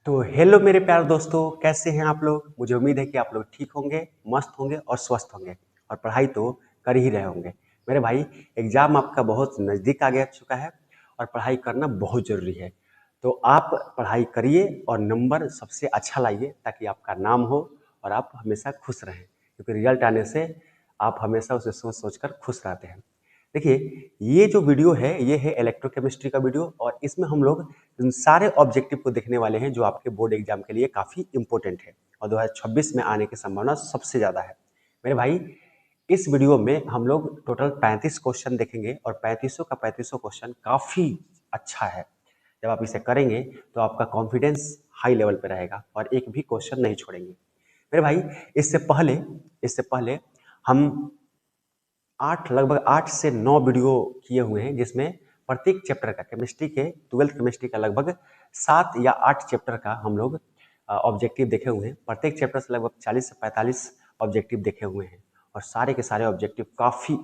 तो हेलो मेरे प्यारे दोस्तों, कैसे हैं आप लोग। मुझे उम्मीद है कि आप लोग ठीक होंगे, मस्त होंगे और स्वस्थ होंगे और पढ़ाई तो कर ही रहे होंगे। मेरे भाई, एग्जाम आपका बहुत नज़दीक आ गया चुका है और पढ़ाई करना बहुत ज़रूरी है। तो आप पढ़ाई करिए और नंबर सबसे अच्छा लाइए ताकि आपका नाम हो और आप हमेशा खुश रहें, क्योंकि रिजल्ट आने से आप हमेशा उसे सोच सोच कर खुश रहते हैं। देखिए, ये जो वीडियो है ये है इलेक्ट्रोकेमिस्ट्री का वीडियो और इसमें हम लोग उन सारे ऑब्जेक्टिव को देखने वाले हैं जो आपके बोर्ड एग्जाम के लिए काफ़ी इंपॉर्टेंट है और 2026 में आने की संभावना सबसे ज़्यादा है। मेरे भाई, इस वीडियो में हम लोग टोटल 35 क्वेश्चन देखेंगे और 35 का 35 क्वेश्चन काफ़ी अच्छा है। जब आप इसे करेंगे तो आपका कॉन्फिडेंस हाई लेवल पे रहेगा और एक भी क्वेश्चन नहीं छोड़ेंगे। मेरे भाई, इससे पहले हम लगभग 8 से 9 वीडियो किए हुए हैं, जिसमें प्रत्येक चैप्टर का केमिस्ट्री के 12th केमिस्ट्री का लगभग 7 या 8 चैप्टर का हम लोग ऑब्जेक्टिव देखे हुए हैं। प्रत्येक चैप्टर से लगभग 40 से 45 ऑब्जेक्टिव देखे हुए हैं और सारे के सारे ऑब्जेक्टिव काफ़ी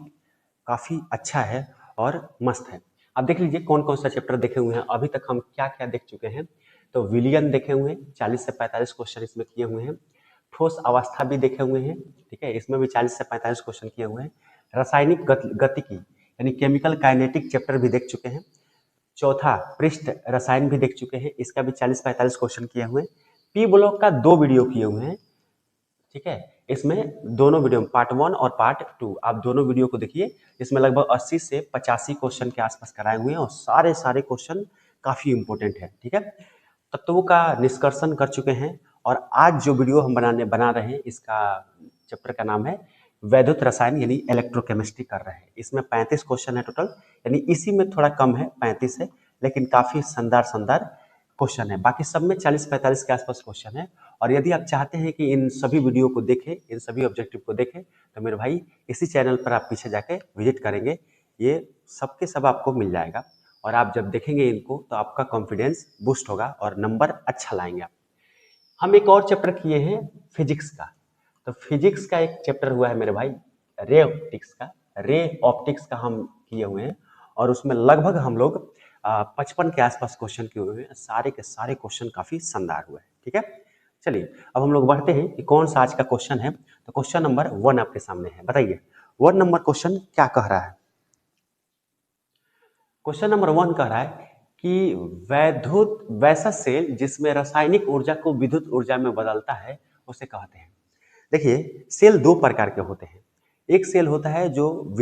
काफ़ी अच्छा है और मस्त है। अब देख लीजिए कौन कौन सा चैप्टर देखे हुए हैं, अभी तक हम क्या क्या देख चुके हैं। तो विलियन देखे हुए हैं, 40 से 45 क्वेश्चन इसमें किए हुए हैं। ठोस अवस्था भी देखे हुए हैं, ठीक है, इसमें भी 40 से 45 क्वेश्चन किए हुए हैं। रासायनिक गतिकी यानी केमिकल काइनेटिक चैप्टर भी देख चुके हैं। चौथा, पृष्ठ रसायन भी देख चुके हैं, इसका भी 40-45 क्वेश्चन किए हुए हैं। पी ब्लॉक का 2 वीडियो किए हुए हैं, ठीक है। इसमें दोनों वीडियो पार्ट 1 और पार्ट 2 आप दोनों वीडियो को देखिए। इसमें लगभग 80 से 85 क्वेश्चन के आसपास कराए हुए हैं और सारे सारे क्वेश्चन काफ़ी इंपॉर्टेंट है, ठीक है। तत्वों का निष्कर्षण कर चुके हैं और आज जो वीडियो हम बना रहे हैं, इसका चैप्टर का नाम है वैद्युत रसायन यानी इलेक्ट्रोकेमिस्ट्री कर रहे हैं। इसमें 35 क्वेश्चन है टोटल, यानी इसी में थोड़ा कम है, 35 है, लेकिन काफ़ी शानदार शानदार क्वेश्चन है। बाकी सब में 40-45 के आसपास क्वेश्चन है। और यदि आप चाहते हैं कि इन सभी वीडियो को देखें, इन सभी ऑब्जेक्टिव को देखें, तो मेरे भाई इसी चैनल पर आप पीछे जाके विजिट करेंगे, ये सब के सब आपको मिल जाएगा। और आप जब देखेंगे इनको तो आपका कॉन्फिडेंस बूस्ट होगा और नंबर अच्छा लाएंगे आप। हम एक और चैप्टर किए हैं फिजिक्स का। तो फिजिक्स का एक चैप्टर हुआ है मेरे भाई रे ऑप्टिक्स का हम किए हुए हैं और उसमें लगभग हम लोग 55 के आसपास क्वेश्चन किए हुए हैं। सारे के सारे क्वेश्चन काफ़ी शानदार हुए हैं, ठीक है। चलिए अब हम लोग बढ़ते हैं कि कौन सा आज का क्वेश्चन है। तो क्वेश्चन नंबर 1 आपके सामने है, बताइए 1 नंबर क्वेश्चन क्या कह रहा है। क्वेश्चन नंबर 1 कह रहा है कि वैद्युत वैसा सेल जिसमें रासायनिक ऊर्जा को विद्युत ऊर्जा में बदलता है उसे कहते हैं। देखिए, सेल दो प्रकार के होते हैं। एक सेल होता है जो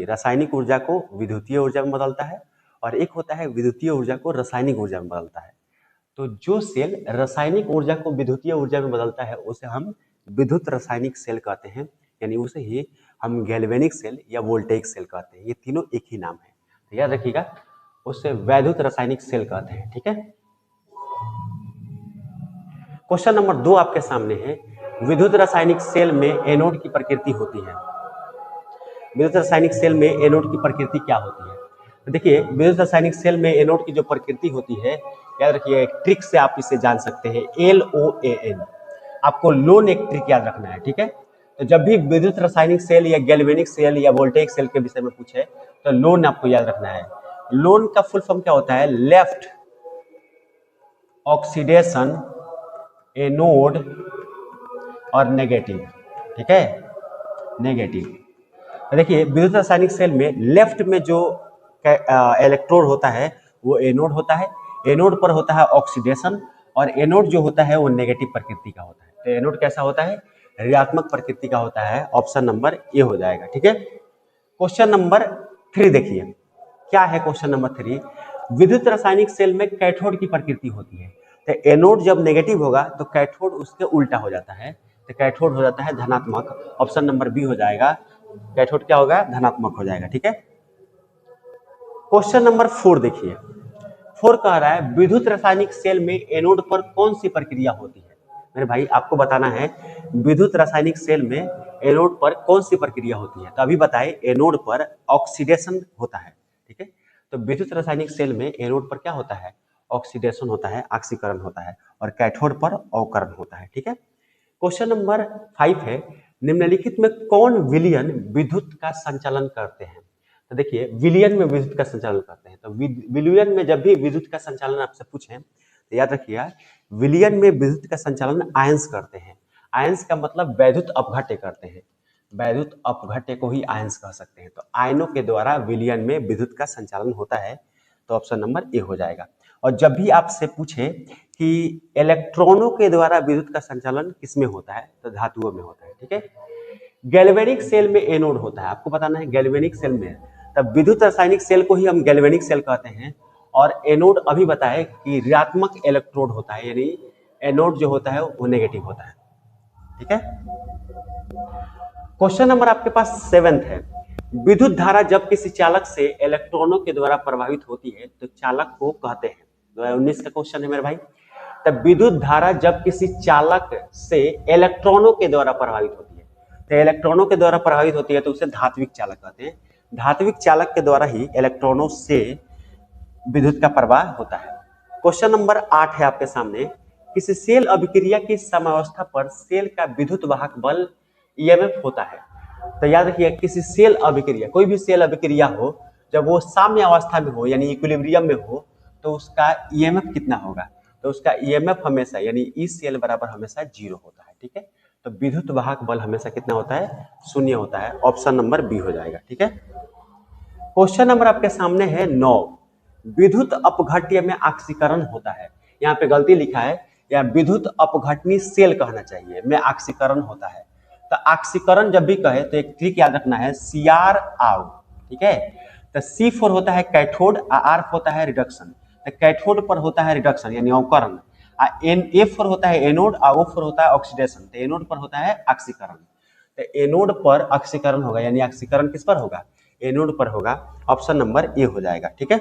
रासायनिक ऊर्जा को विद्युतीय ऊर्जा में बदलता है और एक होता है विद्युतीय ऊर्जा को रासायनिक ऊर्जा में बदलता है। तो जो सेल रासायनिक ऊर्जा को विद्युतीय ऊर्जा में बदलता है उसे हम विद्युत रासायनिक सेल कहते हैं, यानी उसे ही हम गैल्वेनिक सेल या वोल्टेइक सेल कहते हैं। ये तीनों एक ही नाम है, तो याद रखिएगा, उसे वैद्युत रासायनिक सेल कहते हैं, ठीक है। क्वेश्चन नंबर 2 आपके सामने है, विद्युत रासायनिक सेल में एनोड की प्रकृति होती है। विद्युत रासायनिक सेल में एनोड की प्रकृति क्या होती है। तो देखिए, विद्युत रासायनिक सेल में एनोड की जो प्रकृति होती है, याद रखिए, एक ट्रिक से आप इसे जान सकते हैं, LOAN। आपको लोन एक ट्रिक याद रखना है, ठीक है। तो जब भी विद्युत रासायनिक सेल या गैल्वेनिक सेल या वोल्टेइक सेल के विषय में पूछे तो लोन आपको याद रखना है। लोन का फुल फॉर्म क्या होता है, लेफ्ट ऑक्सीडेशन एनोड और नेगेटिव, ठीक है, नेगेटिव। तो देखिए, विद्युत रासायनिक सेल में लेफ्ट में जो इलेक्ट्रोड होता है वो एनोड होता है। एनोड पर होता है ऑक्सीडेशन और एनोड जो होता है वो नेगेटिव प्रकृति का होता है। तो एनोड कैसा होता है, ऋणात्मक प्रकृति का होता है। ऑप्शन नंबर ए हो जाएगा, ठीक है। क्वेश्चन नंबर 3 देखिए, क्या है क्वेश्चन नंबर 3। विद्युत रासायनिक सेल में कैथोड की प्रकृति होती है। तो एनोड जब नेगेटिव होगा तो कैथोड उसके उल्टा हो जाता है, तो कैथोड हो जाता है धनात्मक। ऑप्शन नंबर बी हो जाएगा, कैथोड क्या होगा, धनात्मक हो जाएगा, ठीक है। क्वेश्चन नंबर 4 देखिए, 4 कह रहा है विद्युत रासायनिक सेल में एनोड पर कौन सी प्रक्रिया होती है। मेरे भाई आपको बताना है विद्युत रासायनिक सेल में एनोड पर कौन सी प्रक्रिया होती है। तो अभी बताए, एनोड पर ऑक्सीडेशन होता है, ठीक है। तो विद्युत रासायनिक सेल में एनोड पर क्या होता है, ऑक्सीडेशन होता है, ऑक्सीकरण होता है, और कैथोड पर अवकरण होता है, ठीक है। क्वेश्चन नंबर 5 है, निम्नलिखित में कौन विलयन विद्युत का संचालन करते हैं। तो देखिए, विलयन में विद्युत का संचालन करते हैं। तो विलयन में जब भी विद्युत का संचालन आपसे पूछें तो याद रखिएगा, विलयन में विद्युत का संचालन आयंस करते हैं। आयंस का मतलब वैद्युत अपघट्य करते हैं, वैद्युत अपघट्य को ही आयंस कह सकते हैं। तो आयनों के द्वारा विलयन में विद्युत का संचालन होता है, तो ऑप्शन नंबर ए हो जाएगा। और जब भी आपसे पूछे कि इलेक्ट्रॉनों के द्वारा विद्युत का संचालन किसमें होता है, तो धातुओं में होता है। ठीक है, गैल्वेनिक सेल में एनोड होता है, आपको बताना है गैल्वेनिक सेल में, तब विद्युत रासायनिक सेल को ही हम गैल्वेनिक सेल कहते हैं। और एनोड अभी बताए कि ऋणात्मक इलेक्ट्रोड होता है, यानी एनोड जो होता है वो नेगेटिव होता है। ठीक है, क्वेश्चन नंबर आपके पास 7th है। विद्युत धारा जब किसी चालक से इलेक्ट्रॉनों के द्वारा प्रभावित होती है तो चालक को कहते हैं, 2019 का क्वेश्चन है मेरे भाई। तब विद्युत धारा जब किसी चालक से इलेक्ट्रॉनों के द्वारा प्रभावित होती है, तो इलेक्ट्रॉनों के द्वारा प्रभावित होती है तो उसे धात्विक चालक कहते हैं। धात्विक चालक के द्वारा ही इलेक्ट्रॉनों से विद्युत का प्रवाह होता है। क्वेश्चन नंबर 8 है आपके सामने। किसी सेल अभिक्रिया की साम्यावस्था पर सेल का विद्युत वाहक बल ईएमएफ होता है। तो याद रखिए, किसी सेल अभिक्रिया, कोई भी सेल अभिक्रिया हो, जब वो साम्य अवस्था में हो यानी इक्विलिब्रियम में हो, तो उसका ईएमएफ कितना होगा, तो उसका ईएमएफ हमेशा यानी ई सेल बराबर हमेशा 0 होता है। ठीक है, तो विद्युत वाहक बल हमेशा कितना होता है, 0 होता है। ऑप्शन नंबर बी हो जाएगा। ठीक है, क्वेश्चन नंबर आपके सामने है 9। विद्युत अपघट्य में ऑक्सीकरण होता है। यहाँ पे गलती लिखा है, या विद्युत अपघटनी सेल कहना चाहिए, में ऑक्सीकरण होता है। तो ऑक्सीकरण जब भी कहे तो एक ट्रिक याद रखना है, सीआर आउ। ठीक है, तो C4 होता है कैथोड, R होता है रिडक्शन। तो कैथोड पर होता है रिडक्शन यानी अवकरण, A4 होता है एनोड, O4 होता है ऑक्सीडेशन। तो एनोड पर होता है ऑक्सीकरण, तो एनोड पर ऑक्सीकरण होगा, यानी ऑक्सीकरण किस पर होगा, एनोड पर होगा। ऑप्शन नंबर ए हो जाएगा। ठीक है,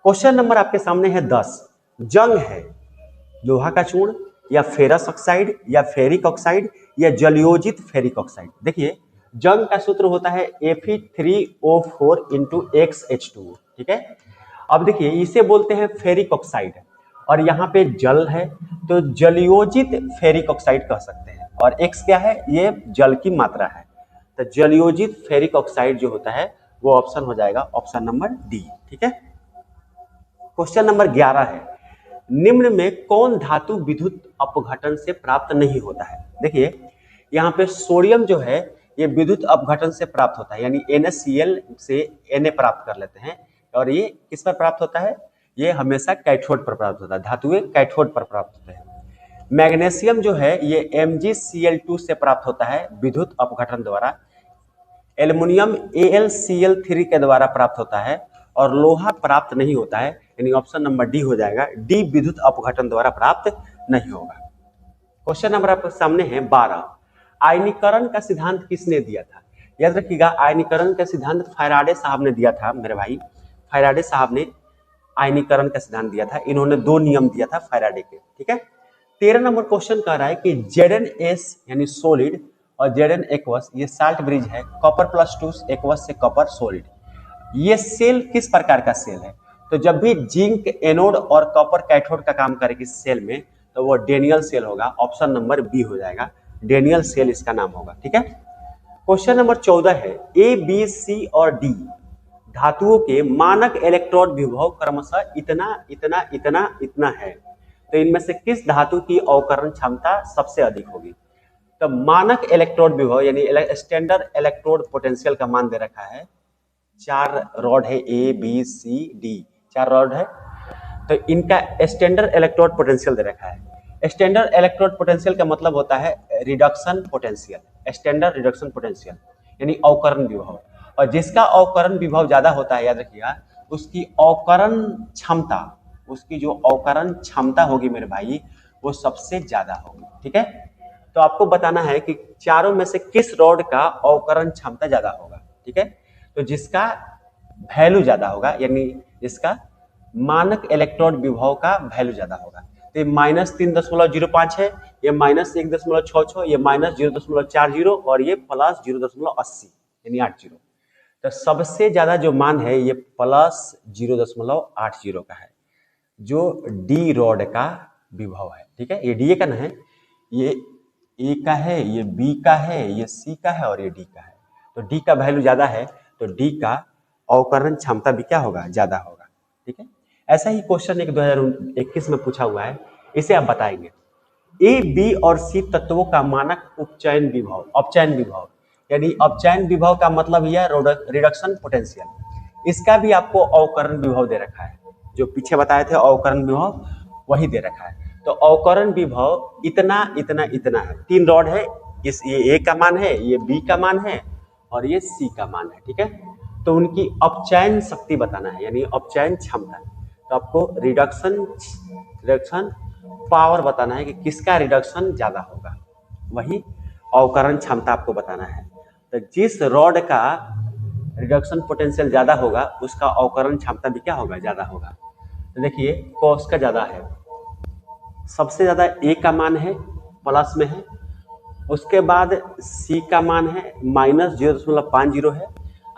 क्वेश्चन नंबर आपके सामने है 10। जंग है लोहा का चूर्ण, या फेरस ऑक्साइड, या फेरिक ऑक्साइड, या जलयोजित फेरिक ऑक्साइड। देखिए, जंग का सूत्र होता है Fe3O4 × XH2। ठीक है, अब देखिए इसे बोलते हैं फेरिक ऑक्साइड, और यहाँ पे जल है तो जलयोजित फेरिक ऑक्साइड कह सकते हैं। और X क्या है, ये जल की मात्रा है। तो जलयोजित फेरिक ऑक्साइड जो होता है वो ऑप्शन हो जाएगा ऑप्शन नंबर डी। ठीक है, क्वेश्चन नंबर 11 है। निम्न में कौन धातु विद्युत अपघटन से प्राप्त नहीं होता है। देखिए, यहाँ पे सोडियम जो है ये विद्युत अपघटन से प्राप्त होता है, यानी NaCl से Na प्राप्त कर लेते हैं। और ये किस पर प्राप्त होता है, ये हमेशा कैथोड पर प्राप्त होता है, धातुएं कैथोड पर प्राप्त होते हैं। मैग्नीशियम जो है ये MgCl2 से प्राप्त होता है विद्युत अपघटन द्वारा। एल्युमिनियम AlCl3 के द्वारा प्राप्त होता है। और लोहा प्राप्त नहीं होता है, यानी ऑप्शन नंबर डी हो जाएगा, डी विद्युत अपघटन द्वारा प्राप्त नहीं होगा। क्वेश्चन नंबर आपके सामने है 12। आयनीकरण का सिद्धांत किसने दिया था। याद रखिएगा, आयनीकरण का सिद्धांत फैराडे साहब ने दिया था मेरे भाई। फैराडे साहब ने आयनीकरण का सिद्धांत दिया था, इन्होंने 2 नियम दिया था फैराडे के। ठीक है, 13 नंबर क्वेश्चन कह रहा है कि ZnS यानी सोलिड और Zn एक्वस ये साल्ट ब्रिज है, कॉपर +2 एक्वस से कॉपर सोलिड। ये सेल किस प्रकार का सेल है, तो जब भी जिंक एनोड और कॉपर कैथोड का काम करेगी सेल में, तो वो डेनियल सेल होगा। ऑप्शन नंबर बी हो जाएगा, डेनियल सेल इसका नाम होगा। ठीक है, क्वेश्चन नंबर 14 है। ए, बी, सी और डी धातुओं के मानक इलेक्ट्रोड विभव क्रमशः इतना इतना इतना इतना है, तो इनमें से किस धातु की अवकरण क्षमता सबसे अधिक होगी। तो मानक इलेक्ट्रोड विभव यानी स्टैंडर्ड इलेक्ट्रोड पोटेंशियल का मान दे रखा है, 4 रॉड है, A, B, C, D 4 rod है। तो इनका स्टैंडर्ड इलेक्ट्रोड पोटेंशियल दे रखा है। स्टैंडर्ड इलेक्ट्रोड पोटेंशियल का मतलब होता है reduction potential, standard reduction potential यानी अवकरण विभव। और जिसका अवकरण विभव ज्यादा होता है, याद रखिएगा, उसकी अवकरण क्षमता, उसकी जो अवकरण क्षमता होगी मेरे भाई, वो सबसे ज्यादा होगी। ठीक है, तो आपको बताना है कि चारों में से किस रॉड का अवकरण क्षमता ज्यादा होगा। ठीक है, तो जिसका वैल्यू ज्यादा होगा, यानी जिसका मानक इलेक्ट्रोड विभव का वैल्यू ज्यादा होगा। तो ये -3.05 है, ये -1.66, ये -0.40 और ये +0.80 यानी 80। तो सबसे ज्यादा जो मान है ये +0.80 का है, जो डी रॉड का विभव है। ठीक है, ये डी का ना है, ये ए का है, ये बी का है, ये सी का है और ये डी का है। तो डी का वैल्यू ज्यादा है, तो डी का अवकरण क्षमता भी क्या होगा, ज्यादा होगा। ठीक है, ऐसा ही क्वेश्चन एक 2021 में पूछा हुआ है, इसे आप बताएंगे। ए, बी और सी तत्वों का मानक अपचयन विभव, यानी अपचयन विभव का मतलब यह रिडक्शन पोटेंशियल। इसका भी आपको अवकरण विभव दे रखा है, जो पीछे बताए थे अवकरण विभव वही दे रखा है। तो अवकरण विभव इतना इतना इतना है, 3 रॉड है, ये ए का मान है, ये बी का मान है और ये सी का मान है, ठीक है। तो उनकी अपचयन शक्ति बताना है, यानी अपचयन क्षमता। तो आपको रिडक्शन पावर बताना है कि किसका रिडक्शन ज्यादा होगा, वही अवकरण क्षमता आपको बताना है। तो जिस रॉड का रिडक्शन पोटेंशियल ज्यादा होगा उसका अवकरण क्षमता भी क्या होगा, ज्यादा होगा। तो देखिए कॉस का ज्यादा है, सबसे ज्यादा ए का मान है, प्लस में है, उसके बाद सी का मान है -0.50 है,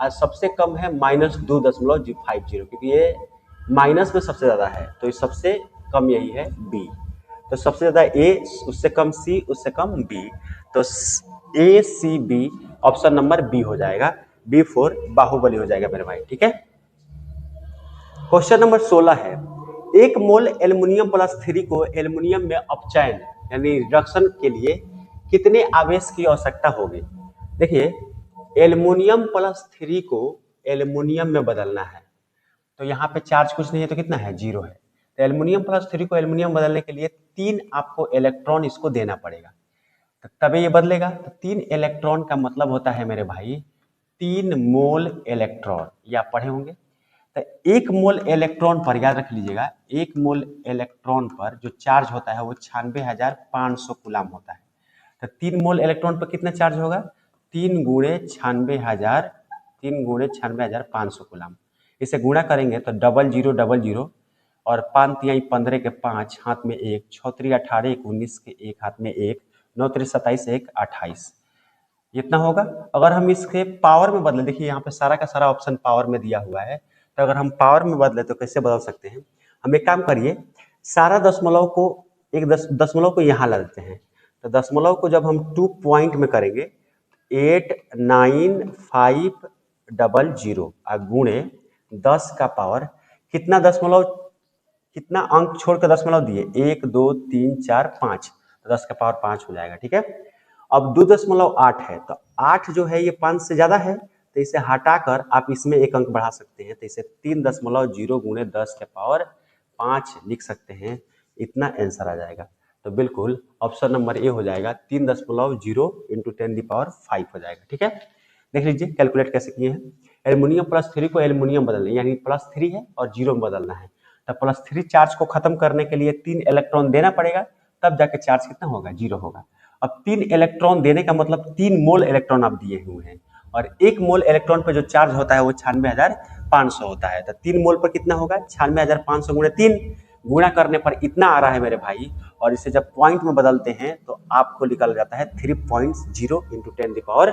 और सबसे कम है -2.50, क्योंकि ये माइनस में सबसे ज्यादा है, तो ये सबसे कम यही है बी। तो सबसे ज्यादा ए, उससे कम सी, उससे कम बी, तो A C B, option number B हो जाएगा, B4 बाहुबली हो जाएगा मेरे भाई, ठीक है। क्वेश्चन नंबर 16 है, 1 मोल एल्युमिनियम +3 को एल्युमिनियम में अपचयन यानी रिडक्शन के लिए कितने आवेश की आवश्यकता होगी। देखिए एल्युमिनियम +3 को एल्युमिनियम में बदलना है, तो यहाँ पे चार्ज कुछ नहीं है, तो कितना है, 0 है। तो एल्युमिनियम +3 को एल्युमिनियम बदलने के लिए 3 आपको इलेक्ट्रॉन इसको देना पड़ेगा, तभी ये बदलेगा। तो 3 इलेक्ट्रॉन का मतलब होता है मेरे भाई 3 मोल इलेक्ट्रॉन, ये आप पढ़े होंगे। तो 1 मोल इलेक्ट्रॉन पर, याद रख लीजिएगा, 1 मोल इलेक्ट्रॉन पर जो चार्ज होता है वो 96,500 कूलम होता है। तो 3 मोल इलेक्ट्रॉन पर कितना चार्ज होगा, 3 गुणे 96,500 कूलम। इसे गुणा करेंगे तो 0000 और 5 तिहाई 15 के 5, हाथ में 1, 6 3 18, 1 19 के 1, हाथ में 1, 9 3 27, 1 28, इतना होगा। अगर हम इसके पावर में बदले, देखिए यहाँ पे सारा का सारा ऑप्शन पावर में दिया हुआ है, तो अगर हम पावर में बदले तो कैसे बदल सकते हैं, हम एक काम करिए, सारा दशमलव को एक दशमलव को यहाँ ला देते हैं। तो दशमलव को जब हम 2 पॉइंट में करेंगे 89500 गुणे 10 का पावर, कितना दशमलव, कितना अंक छोड़ कर दशमलव दिए, 1 2 3 4 5, 10 का पावर 5 हो जाएगा, ठीक है। अब 2.8 है, तो 8 जो है ये 5 से ज्यादा है, तो इसे हटाकर आप इसमें एक अंक बढ़ा सकते हैं, तो इसे 3.0 गुणे 10 के पावर 5 लिख सकते हैं, इतना आंसर आ जाएगा। तो बिल्कुल ऑप्शन नंबर ए हो जाएगा, 3.0 इंटू 10⁵ हो जाएगा, ठीक है। देख लीजिए कैलकुलेट कैसे किए हैं। एल्युमिनियम +3 को एल्युमिनियम बदलना, यानी +3 है और 0 में बदलना है, तो +3 चार्ज को खत्म करने के लिए 3 इलेक्ट्रॉन देना पड़ेगा, तब जाके चार्ज कितना होगा, 0 होगा। अब 3 इलेक्ट्रॉन देने का मतलब 3 मोल इलेक्ट्रॉन आप दिए हुए हैं, और 1 मोल इलेक्ट्रॉन पर जो चार्ज होता है वो 96,500 होता है। तो 3 मोल पर कितना होगा, 96,500 गुणे 3, गुणा करने पर इतना आ रहा है मेरे भाई, और इसे जब पॉइंट में बदलते हैं तो आपको निकल जाता है 3.0 इंटू 10⁵।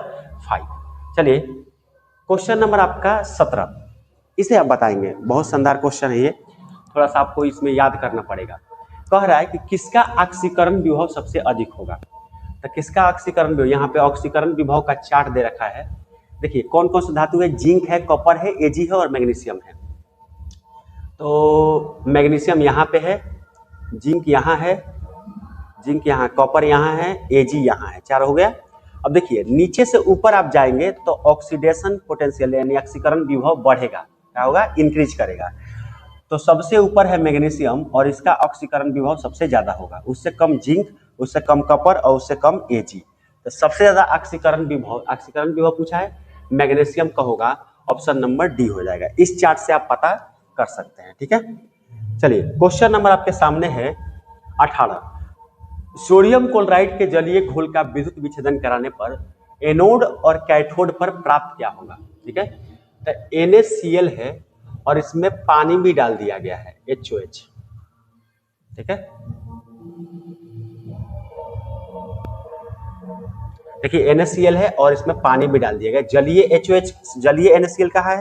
चलिए क्वेश्चन नंबर आपका 17, इसे आप बताएंगे, बहुत शानदार क्वेश्चन है ये, थोड़ा सा आपको इसमें याद करना पड़ेगा। कह रहा है कि किसका ऑक्सीकरण विभव सबसे अधिक होगा। तो किसका ऑक्सीकरण विभव, यहाँ पे ऑक्सीकरण विभव का चार्ट दे रखा है। देखिए कौन कौन सा धातु है, जिंक है, कॉपर है, Ag है और मैग्नीशियम है। तो मैग्नीशियम यहाँ पे है, जिंक यहाँ है, जिंक यहाँ, कॉपर यहाँ है, Ag यहाँ है, 4 हो गया। अब देखिए नीचे से ऊपर आप जाएंगे तो ऑक्सीडेशन पोटेंशियल यानी ऑक्सीकरण विभव बढ़ेगा, क्या होगा, इंक्रीज करेगा। तो सबसे ऊपर है मैग्नीशियम और इसका ऑक्सीकरण विभव सबसे ज्यादा होगा, उससे कम जिंक, उससे कम कॉपर और उससे कम Ag। तो सबसे ज्यादा ऑक्सीकरण विभव पूछा है, मैग्नीशियम का होगा, ऑप्शन नंबर डी हो जाएगा। इस चार्ट से आप पता कर सकते हैं, ठीक है। चलिए क्वेश्चन नंबर आपके सामने है 18, सोडियम क्लोराइड के जलीय घोल का विद्युत विच्छेदन कराने पर एनोड और कैथोड पर प्राप्त क्या होगा, ठीक है। तो NaCl है और इसमें पानी भी डाल दिया गया है, HOH, ठीक है। देखिए NaCl है और इसमें पानी भी डाल दिया गया, जलीय HOH, जलीय NaCl कहाँ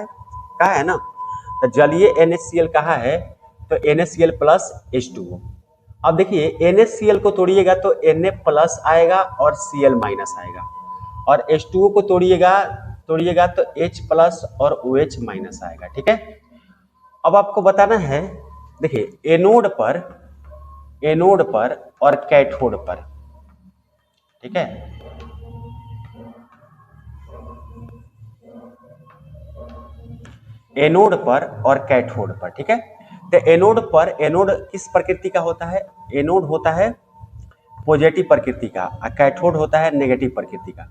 है ना, तो जलीय NaCl कहाँ है, तो NaCl प्लस H2O। अब देखिए NaCl को तोड़िएगा तो Na प्लस आएगा और Cl माइनस आएगा, और H2O को तोड़िएगा तो H प्लस और OH माइनस आएगा, ठीक है। अब आपको बताना है देखिए एनोड पर और कैथोड पर, ठीक है, एनोड पर और कैथोड पर, ठीक है। तो एनोड किस प्रकृति का होता है? एनोड होता है पॉजिटिव प्रकृति का और कैथोड होता है नेगेटिव प्रकृति का।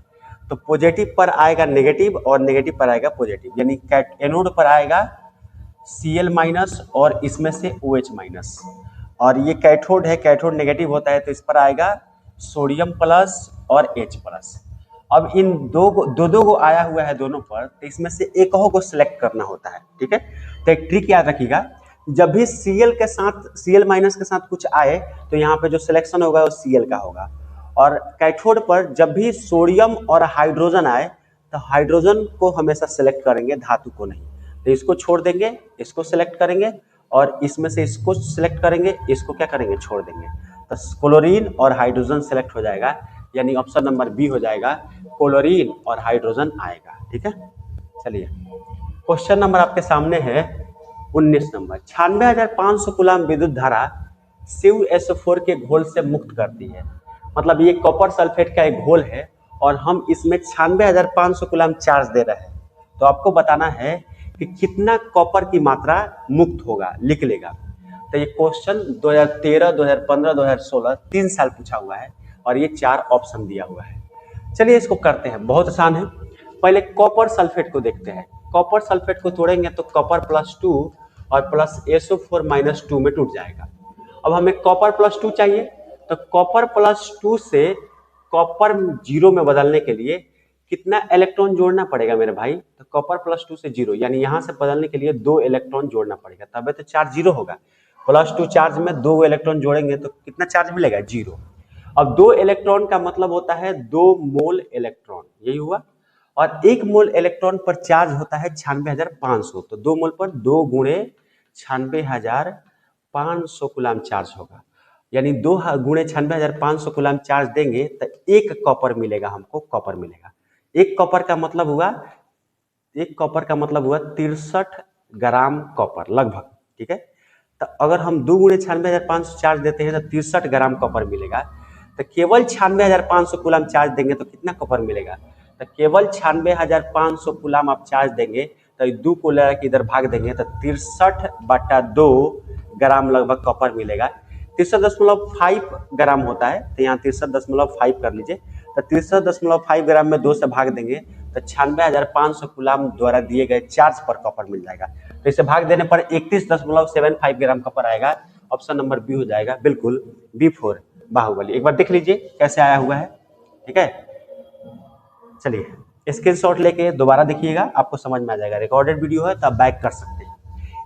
तो पॉजिटिव पर आएगा नेगेटिव और नेगेटिव पर आएगा पॉजिटिव, यानी एनोड पर आएगा Cl माइनस और इसमें से OH माइनस, और ये कैथोड है, कैथोड नेगेटिव होता है तो इस पर आएगा सोडियम प्लस और H प्लस। अब इन दो को आया हुआ है दोनों पर, तो इसमें से एक को सिलेक्ट करना होता है, ठीक है। तो एक ट्रिक याद रखिएगा, जब भी Cl माइनस के साथ कुछ आए तो यहाँ पे जो सिलेक्शन होगा वो Cl का होगा, और कैथोड पर जब भी सोडियम और हाइड्रोजन आए तो हाइड्रोजन को हमेशा सिलेक्ट करेंगे, धातु को नहीं। तो इसको छोड़ देंगे, इसको सिलेक्ट करेंगे, और इसमें से इसको सिलेक्ट करेंगे, इसको क्या करेंगे, छोड़ देंगे। तो क्लोरीन और हाइड्रोजन सिलेक्ट हो जाएगा, यानी ऑप्शन नंबर बी हो जाएगा, क्लोरीन और हाइड्रोजन आएगा, ठीक है। चलिए क्वेश्चन नंबर आपके सामने है 19 नंबर। 96,500 कूलम विद्युत धारा CuSO4 के घोल से मुक्त करती है। मतलब ये कॉपर सल्फेट का एक घोल है और हम इसमें 96,500 कूलम चार्ज दे रहे हैं, तो आपको बताना है कि कितना कॉपर की मात्रा मुक्त होगा, लिख लेगा। तो ये क्वेश्चन 2013, 2015, 2016 3 साल पूछा हुआ है और ये 4 ऑप्शन दिया हुआ है। चलिए इसको करते हैं, बहुत आसान है। पहले कॉपर सल्फेट को देखते हैं। कॉपर सल्फेट को तोड़ेंगे तो कॉपर +2 और प्लस SO4 -2 में टूट जाएगा। अब हमें कॉपर +2 चाहिए, तो कॉपर +2 से कॉपर 0 में बदलने के लिए कितना इलेक्ट्रॉन जोड़ना पड़ेगा मेरे भाई? तो कॉपर +2 से 0, यानी यहां से बदलने के लिए 2 इलेक्ट्रॉन जोड़ना पड़ेगा, तब तो चार्ज 0 होगा। +2 चार्ज में 2 इलेक्ट्रॉन जोड़ेंगे तो कितना चार्ज मिलेगा? 0। अब 2 इलेक्ट्रॉन का मतलब होता है 2 मोल इलेक्ट्रॉन, यही हुआ। और 1 मोल इलेक्ट्रॉन पर चार्ज होता है 96,500, तो 2 मोल पर 2 गुणे 96,500 कूलम चार्ज होगा, यानी 2 गुणे 96,500 कूलम चार्ज देंगे तो 1 कॉपर मिलेगा, हमको कॉपर मिलेगा। एक कॉपर का मतलब हुआ 63 ग्राम कॉपर लगभग, ठीक है। तो अगर हम 2 गुणे 96,500 चार्ज देते हैं तो 63 ग्राम कॉपर मिलेगा। तो केवल 96,500 कूलम चार्ज देंगे तो कितना कॉपर मिलेगा? तो केवल 96,500 कूलम आप चार्ज देंगे तो 2 को लेकर इधर भाग देंगे तो 63/2 ग्राम लगभग कॉपर मिलेगा। 63.5 ग्राम होता है, तो यहाँ 63.5 कर लीजिए। तो 63.5 ग्राम में 2 से भाग देंगे तो 96,500 कूलम द्वारा दिए गए चार्ज पर कॉपर मिल जाएगा। तो इसे भाग देने पर 31.75 ग्राम कॉपर आएगा। ऑप्शन नंबर बी हो जाएगा, बिल्कुल B4 बाहुबली। एक बार देख लीजिए कैसे आया हुआ है, ठीक है। चलिए स्क्रीनशॉट लेके दोबारा देखिएगा, आपको समझ में आ जाएगा। रिकॉर्डेड वीडियो है तो आप बैक कर सकते हैं।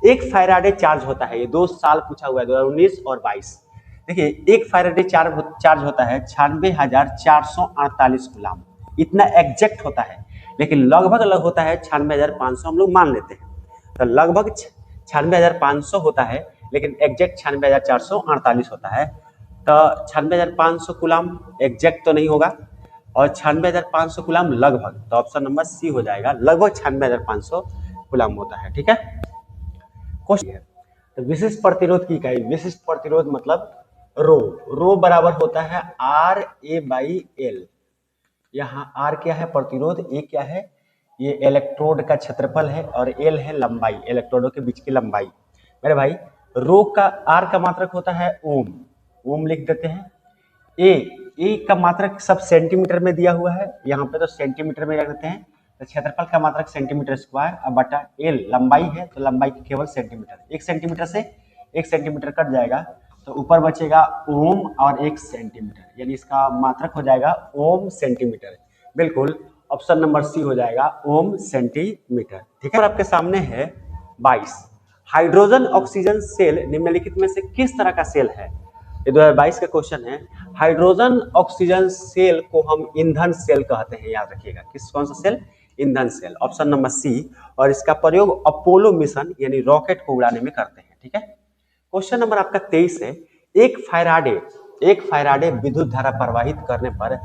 1 फैराडे चार्ज होता है, ये 2 साल पूछा हुआ है, 2019 और 22। देखिए 1 फैराडे चार्ज होता है 96,448 कूलम, इतना एग्जैक्ट होता है, लेकिन लगभग होता है 96,500, हम लोग मान लेते हैं। तो लगभग 96,500 होता है, लेकिन एग्जैक्ट 96,448 होता है। तो 96,500 कूलम एग्जैक्ट तो नहीं होगा, और 96,500 कूलम लगभग, तो ऑप्शन नंबर सी हो जाएगा, लगभग 96,500 कूलम होता है, ठीक है। क्वेश्चन तो विशिष्ट प्रतिरोध की इकाई, विशिष्ट प्रतिरोध मतलब रो बराबर होता है RA/L। यहाँ R क्या है? प्रतिरोध। A क्या है? ये इलेक्ट्रोड का क्षेत्रफल है, और L है लंबाई, इलेक्ट्रोडों के बीच की लंबाई। मेरे भाई रो का R का मात्रक होता है ओम लिख देते हैं। ए का मात्रक सब सेंटीमीटर में दिया हुआ है, यहाँ पे तो सेंटीमीटर में रख देते हैं। तो क्षेत्रफल का मात्रक सेंटीमीटर² अब बटा L लंबाई है, तो लंबाई केवल सेंटीमीटर। 1 सेंटीमीटर से 1 सेंटीमीटर कट जाएगा तो ऊपर बचेगा ओम और 1 सेंटीमीटर, यानी इसका मात्रक हो जाएगा ओम सेंटीमीटर। बिल्कुल ऑप्शन नंबर सी हो जाएगा, ओम सेंटीमीटर, ठीक है। और आपके सामने है 22। हाइड्रोजन ऑक्सीजन सेल निम्नलिखित में से किस तरह का सेल है? ये 2022 का क्वेश्चन है। हाइड्रोजन ऑक्सीजन सेल को हम ईंधन सेल कहते हैं, याद रखिएगा। कौन सा सेल? ईंधन सेल, ऑप्शन नंबर सी। और इसका प्रयोग अपोलो मिशन यानी रॉकेट को उड़ाने में करते हैं, ठीक है। क्वेश्चन नंबर आपका 23 है। एक फैराडे विद्युत धारा प्रवाहित करने पर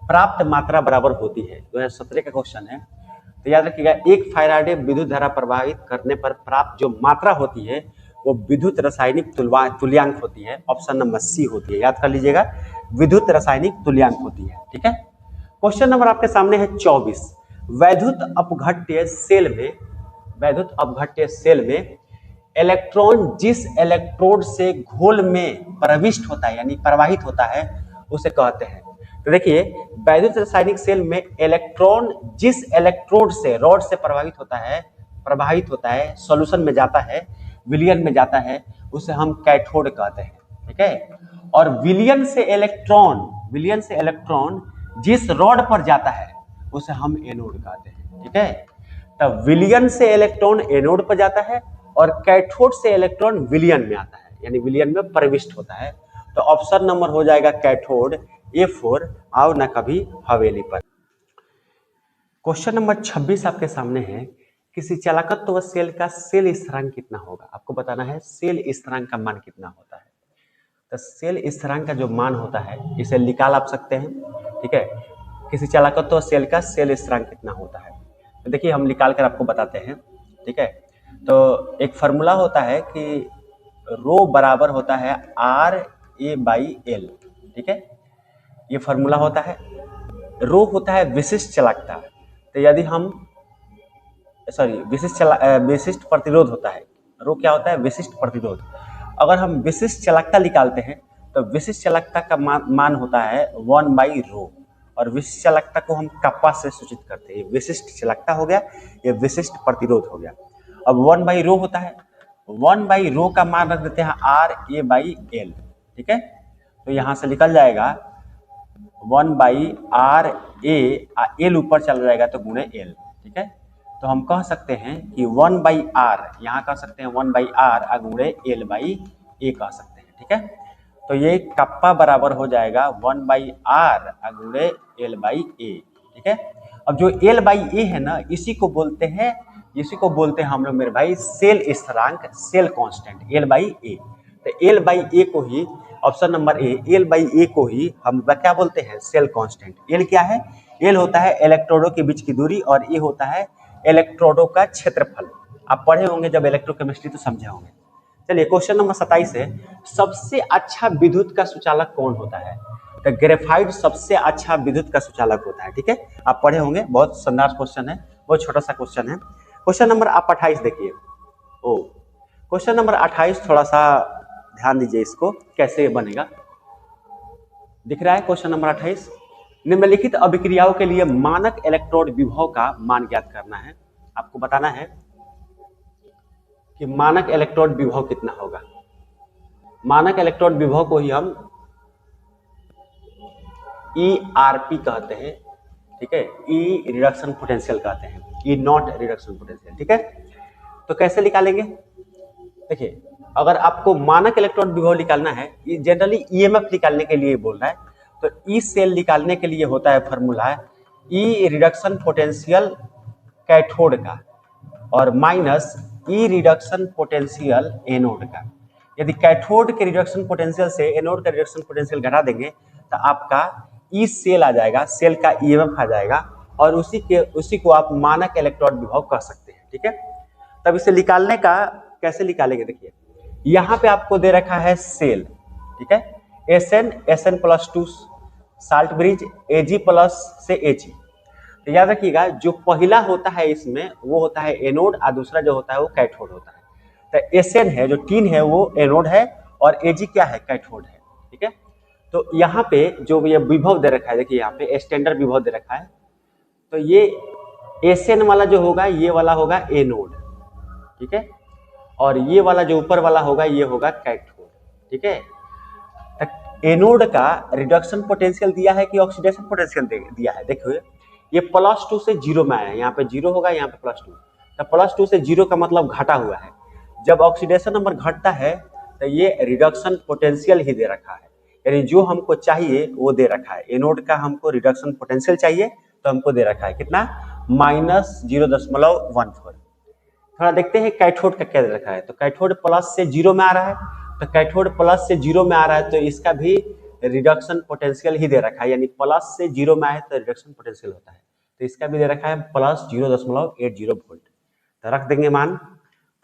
प्राप्त मात्रा बराबर होती है। 2017 का क्वेश्चन है, तो याद रखिएगा 1 फैराडे विद्युत धारा प्रवाहित करने पर प्राप्त जो मात्रा होती है वो विद्युत रासायनिक तुल्यांक होती है। ऑप्शन नंबर सी होती है, याद कर लीजिएगा, विद्युत रासायनिक तुल्यांक होती है। ठीक है, क्वेश्चन नंबर आपके सामने है 24। वैद्युत अपघट्य सेल में इलेक्ट्रॉन जिस इलेक्ट्रोड से घोल में प्रविष्ट होता है यानी प्रवाहित होता है उसे कहते हैं। तो देखिए, वैद्युत रासायनिक सेल में इलेक्ट्रॉन जिस इलेक्ट्रोड से रॉड से प्रवाहित होता है सॉल्यूशन में जाता है, विलयन में जाता है, उसे हम कैथोड कहते हैं। ठीक है, और विलयन से इलेक्ट्रॉन जिस रॉड पर जाता है उसे हम एनोड कहते हैं। ठीक है, तब विलयन से इलेक्ट्रॉन एनोड पर जाता है और कैथोड से इलेक्ट्रॉन विलयन में आता है यानी विलयन में प्रविष्ट होता है। तो ऑप्शन नंबर हो जाएगा कैथोड, A4। आओ ना कभी हवेली पर। क्वेश्चन नंबर 26 आपके सामने है, किसी चालकत्व सेल का सेल स्थिरांक कितना होगा। आपको बताना है सेल स्थिरांक का मान कितना होता है। तो सेल स्थिरांक का जो मान होता है इसे निकाल आप सकते हैं। ठीक है, किसी चालकत्व सेल का सेल स्थिरांक कितना होता है, तो देखिए हम निकाल कर आपको बताते हैं। ठीक है, तो एक फार्मूला होता है कि रो बराबर होता है RA/L। ठीक है, ये फार्मूला होता है। रो होता है विशिष्ट चालकता, तो यदि हम विशिष्ट प्रतिरोध होता है। रो क्या होता है, विशिष्ट प्रतिरोध। अगर हम विशिष्ट चालकता निकालते हैं तो विशिष्ट चालकता का मान होता है 1/रो, और विशिष्ट चालकता को हम कप्पा से सूचित करते हैं। विशिष्ट चालकता हो गया, ये विशिष्ट प्रतिरोध हो गया। अब 1/रो होता है, 1/रो का मान रख देते हैं RA/L। ठीक है, तो यहां से निकल जाएगा 1/RA, L ऊपर चल जाएगा तो गुणे L। ठीक है, तो हम कह सकते हैं कि 1/R, यहाँ कह सकते हैं 1/R गुणे L/A कह सकते हैं। ठीक है, तो ये कप्पा बराबर हो जाएगा 1/R गुणे L/A। ठीक है, अब जो L/A है ना, इसी को बोलते हैं हम लोग मेरे भाई सेल स्थिरांक, सेल कांस्टेंट, L/A। तो L/A को ही, ऑप्शन नंबर ए, L/A को ही हम क्या बोलते हैं, सेल कांस्टेंट। L क्या है, L होता है इलेक्ट्रोडों के बीच की दूरी और A होता है इलेक्ट्रोडों का क्षेत्रफल। आप पढ़े होंगे जब इलेक्ट्रोकेमिस्ट्री तो समझे होंगे। चलिए क्वेश्चन नंबर 27 है, सबसे अच्छा विद्युत का सुचालक कौन होता है। तो ग्रेफाइट सबसे अच्छा विद्युत का सुचालक होता है। ठीक है, आप पढ़े होंगे, बहुत शानदार क्वेश्चन है, बहुत छोटा सा क्वेश्चन है। क्वेश्चन नंबर आप 28 देखिए। क्वेश्चन नंबर 28 थोड़ा सा ध्यान दीजिए, इसको कैसे बनेगा दिख रहा है। क्वेश्चन नंबर 28, निम्नलिखित अभिक्रियाओं के लिए मानक इलेक्ट्रोड विभव का मान ज्ञात करना है। आपको बताना है कि मानक इलेक्ट्रोड विभव कितना होगा। मानक इलेक्ट्रोड विभव को ही हम ERP कहते हैं। ठीक है, ई रिडक्शन पोटेंशियल कहते हैं, ई नॉट रिडक्शन पोटेंशियल। ठीक है, तो कैसे निकालेंगे, देखिए अगर आपको मानक इलेक्ट्रोड विभव निकालना है, जनरली EMF निकालने के लिए बोल रहा है, तो ई सेल निकालने के लिए होता है फॉर्मूला ई रिडक्शन पोटेंशियल कैथोड का और माइनस ई रिडक्शन पोटेंशियल एनोड का। यदि कैथोड के रिडक्शन पोटेंशियल से एनोड का रिडक्शन पोटेंशियल घटा देंगे तो आपका ई सेल आ जाएगा, सेल का EMF आ जाएगा, और उसी को आप मानक इलेक्ट्रोड विभव कह सकते हैं। ठीक है, तब इसे निकालने का कैसे निकालेंगे, देखिए यहाँ पे आपको दे रखा है सेल। ठीक है, SN+2 salt bridge, Ag plus से Ag। तो याद रखिएगा, जो पहला होता है इसमें वो होता है एनोड और दूसरा जो होता है वो कैथोड होता है। तो Sn है, जो टीन है वो एनोड है और Ag क्या है, कैथोड है। ठीक है, तो यहाँ पे जो ये विभव दे रखा है, देखिए यहाँ पे स्टैंडर्ड विभव दे रखा है, तो ये Sn वाला जो होगा ये वाला होगा एनोड। ठीक है, और ये वाला जो ऊपर वाला होगा ये होगा कैथोड। ठीक है, एनोड का रिडक्शन पोटेंशियल दिया है कि ऑक्सीडेशन पोटेंशियल दिया है। देखिए ये +2 से 0 में आया है, यहाँ पे 0 होगा, यहाँ पे +2, तो +2 से 0 का मतलब घटा हुआ है। जब ऑक्सीडेशन नंबर घटता है तो ये रिडक्शन पोटेंशियल ही दे रखा है, यानी जो हमको चाहिए वो दे रखा है। एनोड का हमको रिडक्शन पोटेंशियल चाहिए तो हमको दे रखा है कितना, -0.14। थोड़ा देखते हैं कैथोड का क्या दे रखा है। तो कैथोड प्लस से 0 में आ रहा है, तो कैथोड प्लस से 0 में आ रहा है तो इसका भी रिडक्शन पोटेंशियल ही दे रखा है, यानी प्लस से 0 में आए तो रिडक्शन पोटेंशियल होता है, तो इसका भी दे रखा है +0.80 वोल्ट। तो रख देंगे मान,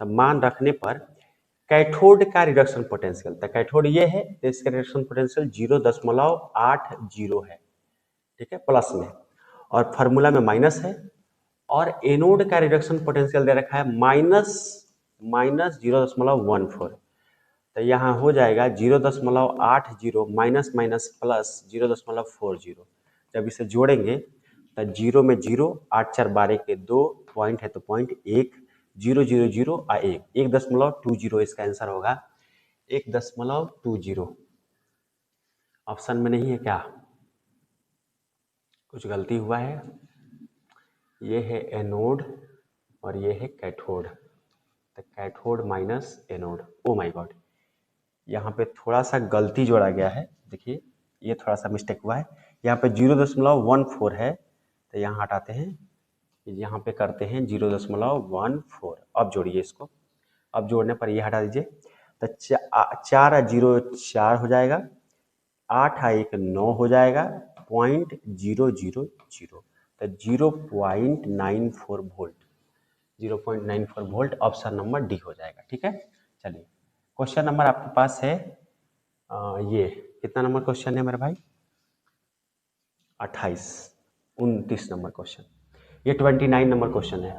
तो मान रखने पर कैथोड का रिडक्शन पोटेंशियल, तो कैथोड ये है तो इसका रिडक्शन पोटेंशियल 0.80 है, ठीक है, प्लस में, और फार्मूला में माइनस है। और एनोड का रिडक्शन पोटेंशियल दे रखा है माइनस 0.14, तो यहाँ हो जाएगा 0.80 माइनस माइनस प्लस 0.40। जब इसे जोड़ेंगे तो 0 में 0, 8 4 12 के 2 पॉइंट है तो पॉइंट 1, 0 0 0 और 1.20 इसका आंसर होगा 1.20। ऑप्शन में नहीं है क्या? कुछ गलती हुआ है? ये है एनोड और ये है कैथोड, तो cathode minus anode. Oh my God, यहाँ पे थोड़ा सा गलती जोड़ा गया है, देखिए ये थोड़ा सा मिस्टेक हुआ है। यहाँ पे 0.14 है, तो यहाँ हटाते हैं, यहाँ पे करते हैं 0.14। अब जोड़िए इसको, अब जोड़ने पर ये हटा दीजिए, तो 4 और 0 4 हो जाएगा, 8 और 1 9 हो जाएगा, 0.000, तो 0.94 volt, 0.94 volt option number D हो जाएगा। ठीक है, चलिए क्वेश्चन नंबर आपके पास है ये कितना नंबर क्वेश्चन है मेरे भाई? 29 नंबर क्वेश्चन, ये 29 नंबर क्वेश्चन है।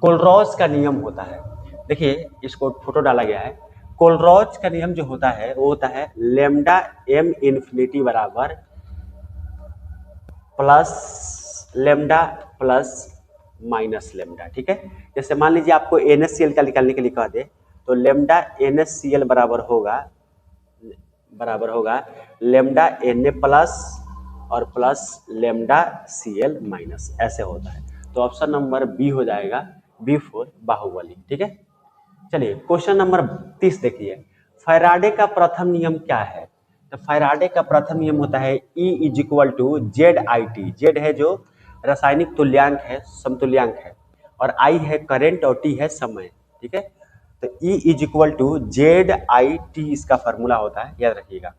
कोलरॉज का नियम होता है, देखिए इसको फोटो डाला गया है। कोलरॉज का नियम जो होता है वो होता है लेमडा m इन्फिनिटी बराबर plus lambda plus minus lambda. ठीक है, जैसे मान लीजिए आपको NaCl का निकालने के लिए कह दे, तो लेमडा NaCl बराबर होगा लेमडा Na प्लस और प्लस लेमडा Cl माइनस, ऐसे होता है। तो ऑप्शन नंबर बी हो जाएगा, B4 बाहुबली। ठीक है, चलिए क्वेश्चन नंबर 30 देखिए, फैराडे का प्रथम नियम क्या है? तो फैराडे का प्रथम नियम होता है E is equal to ZIT। Z है जो रासायनिक तुल्यांक है, समतुल्यांक है, और I है करंट और T है समय। ठीक है, तो E is equal to ZIT इसका फॉर्मूला होता है, याद रखिएगा।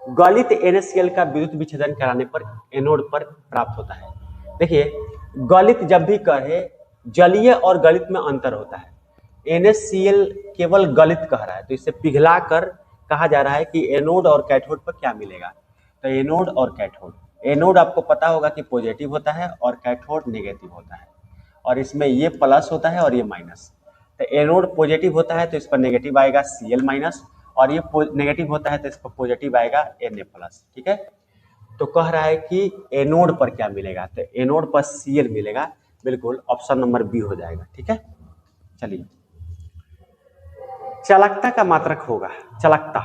गलित NaCl का विद्युत विच्छेदन कराने पर एनोड पर प्राप्त होता है। देखिए गलित जब भी कहे, जलीय और गलित में अंतर होता है। NaCl केवल गलित कह रहा है, तो इसे पिघला कर कहा जा रहा है कि एनोड और कैथोड पर क्या मिलेगा। तो एनोड और कैथोड, एनोड आपको पता होगा कि पॉजिटिव होता है और कैथोड नेगेटिव होता है, और इसमें ये प्लस होता है और ये माइनस। तो एनोड पॉजिटिव होता है तो इस पर नेगेटिव आएगा Cl माइनस, और ये नेगेटिव होता है तो इस पर पॉजिटिव आएगा Na प्लस। ठीक है, तो कह रहा है कि एनोड पर क्या मिलेगा, तो एनोड पर Cl मिलेगा, बिल्कुल ऑप्शन नंबर बी हो जाएगा। ठीक है, चलिए चालकता का मात्रक होगा, चालकता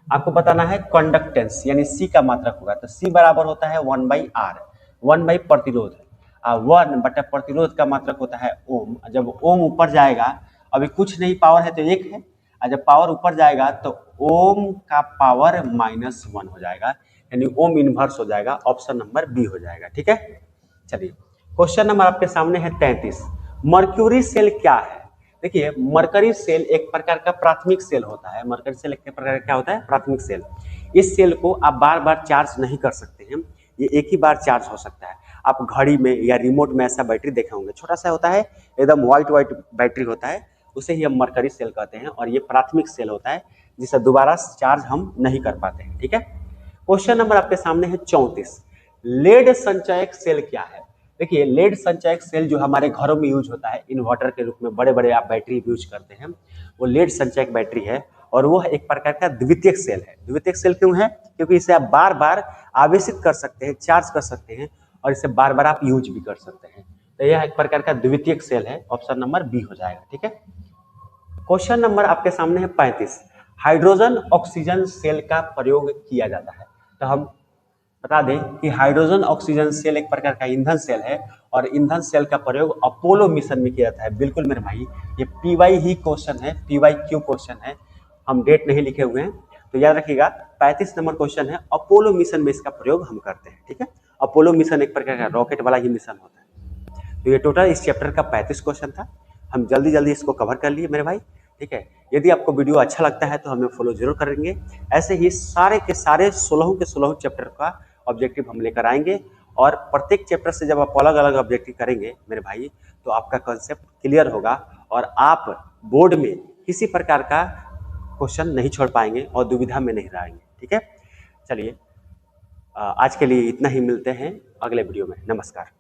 आपको बताना है, कंडक्टेंस यानी C का मात्रक होगा, तो C बराबर होता है 1/R, 1 प्रतिरोध, 1 प्रतिरोध का मात्रक होता है ओम। जब ओम ऊपर जाएगा, अभी कुछ नहीं पावर है तो 1 है, और जब पावर ऊपर जाएगा तो ओम का पावर -1 हो जाएगा, यानी ओम इनवर्स हो जाएगा, ऑप्शन नंबर बी हो जाएगा। ठीक है, चलिए क्वेश्चन नंबर आपके सामने है 33, मर्क्यूरी सेल क्या है? देखिए मरकरी सेल एक प्रकार का प्राथमिक सेल होता है। मरकरी सेल एक प्रकार का क्या होता है? प्राथमिक सेल। इस सेल को आप बार बार चार्ज नहीं कर सकते हैं, ये एक ही बार चार्ज हो सकता है। आप घड़ी में या रिमोट में ऐसा बैटरी देखे होंगे, छोटा सा होता है, एकदम व्हाइट बैटरी होता है, उसे ही हम मरकरी सेल कहते हैं, और ये प्राथमिक सेल होता है जिसे दोबारा चार्ज हम नहीं कर पाते हैं। ठीक है, क्वेश्चन नंबर आपके सामने है 34, लेड संचयक सेल क्या है? देखिए लेड संचयक सेल जो हमारे घरों में यूज होता है इन्वर्टर के रूप में, बड़े बड़े आप बैटरी यूज करते हैं, वो लेड संचयक बैटरी है, और वो एक प्रकार का द्वितीयक सेल है। द्वितीयक सेल क्यों है? क्योंकि इसे आप बार बार आवेशित कर सकते हैं, चार्ज कर सकते हैं, और इसे बार बार आप यूज भी कर सकते हैं। तो यह एक प्रकार का द्वितीयक सेल है, ऑप्शन नंबर बी हो जाएगा। ठीक है, क्वेश्चन नंबर आपके सामने है 35, हाइड्रोजन ऑक्सीजन सेल का प्रयोग किया जाता है। तो हम बता दें कि हाइड्रोजन ऑक्सीजन सेल एक प्रकार का ईंधन सेल है, और ईंधन सेल का प्रयोग अपोलो मिशन में किया जाता है। बिल्कुल मेरे भाई, ये PY ही क्वेश्चन है, PYQ क्वेश्चन है, हम डेट नहीं लिखे हुए हैं, तो याद रखिएगा 35 नंबर क्वेश्चन है, अपोलो मिशन में इसका प्रयोग हम करते हैं। ठीक है, अपोलो मिशन एक प्रकार का रॉकेट वाला ही मिशन होता है। तो ये टोटल इस चैप्टर का 35 क्वेश्चन था, हम जल्दी जल्दी इसको कवर कर लिए मेरे भाई। ठीक है, यदि आपको वीडियो अच्छा लगता है तो हमें फॉलो जरूर करेंगे। ऐसे ही सारे के सारे 16 के 16 चैप्टर का ऑब्जेक्टिव हम लेकर आएंगे, और प्रत्येक चैप्टर से जब आप अलग अलग ऑब्जेक्टिव करेंगे मेरे भाई, तो आपका कॉन्सेप्ट क्लियर होगा, और आप बोर्ड में किसी प्रकार का क्वेश्चन नहीं छोड़ पाएंगे और दुविधा में नहीं रहेंगे। ठीक है, चलिए आज के लिए इतना ही, मिलते हैं अगले वीडियो में। नमस्कार।